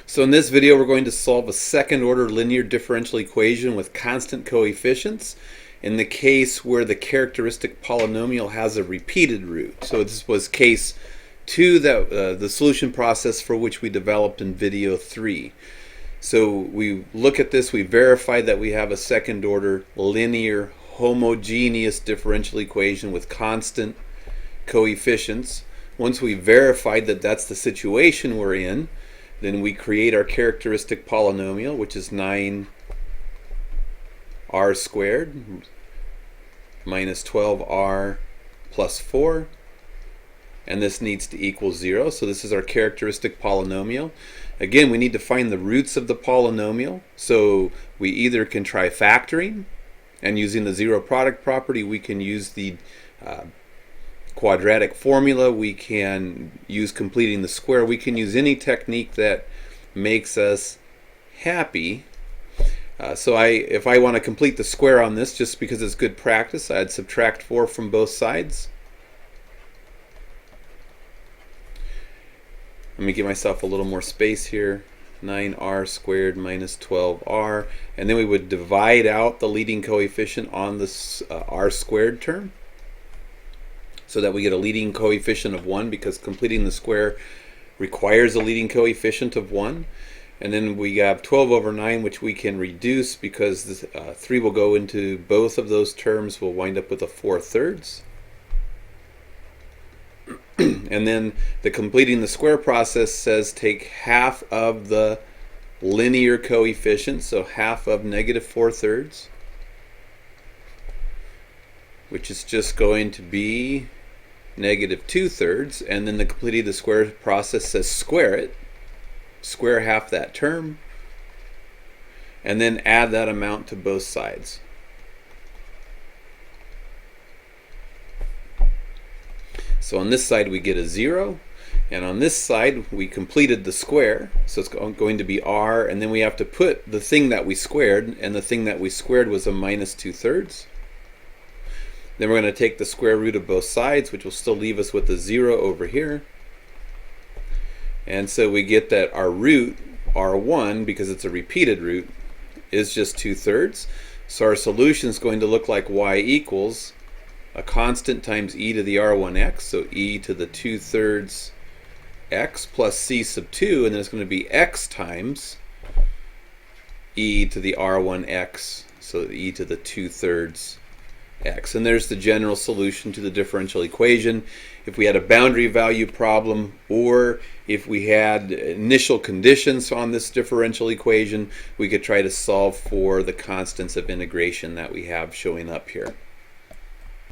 So in this video we're going to solve a second order linear differential equation with constant coefficients in the case where the characteristic polynomial has a repeated root. So this was case 2, that the solution process for which we developed in video 3. So we look at this, we verify that we have a second order linear homogeneous differential equation with constant coefficients. Once we verified that that's the situation we're in, then we create our characteristic polynomial, which is 9r squared minus 12r plus 4. And this needs to equal 0. So this is our characteristic polynomial. Again, we need to find the roots of the polynomial. So we either can try factoring, and using the zero product property, we can use the quadratic formula, we can use completing the square, we can use any technique that makes us happy. So if I want to complete the square on this, just because it's good practice, I'd subtract 4 from both sides. Let me give myself a little more space here. 9r squared minus 12r, and then we would divide out the leading coefficient on this r squared term, so that we get a leading coefficient of 1, because completing the square requires a leading coefficient of 1. And then we have 12 over 9, which we can reduce because this, 3 will go into both of those terms. We'll wind up with a 4/3. And then the completing the square process says take half of the linear coefficient, so half of negative 4/3, which is just going to be negative 2/3. And then the completing the square process says square it, square half that term, and then add that amount to both sides. So on this side we get a 0, and on this side we completed the square, so it's going to be r, and then we have to put the thing that we squared, and the thing that we squared was a minus 2/3. Then we're going to take the square root of both sides, which will still leave us with a 0 over here. And so we get that our root, r1, because it's a repeated root, is just 2/3. So our solution is going to look like y equals a constant times e to the r1x, so e to the 2/3 x plus c sub 2, and then it's going to be x times e to the r1x, so e to the 2/3 x. And there's the general solution to the differential equation. If we had a boundary value problem, or if we had initial conditions on this differential equation, we could try to solve for the constants of integration that we have showing up here.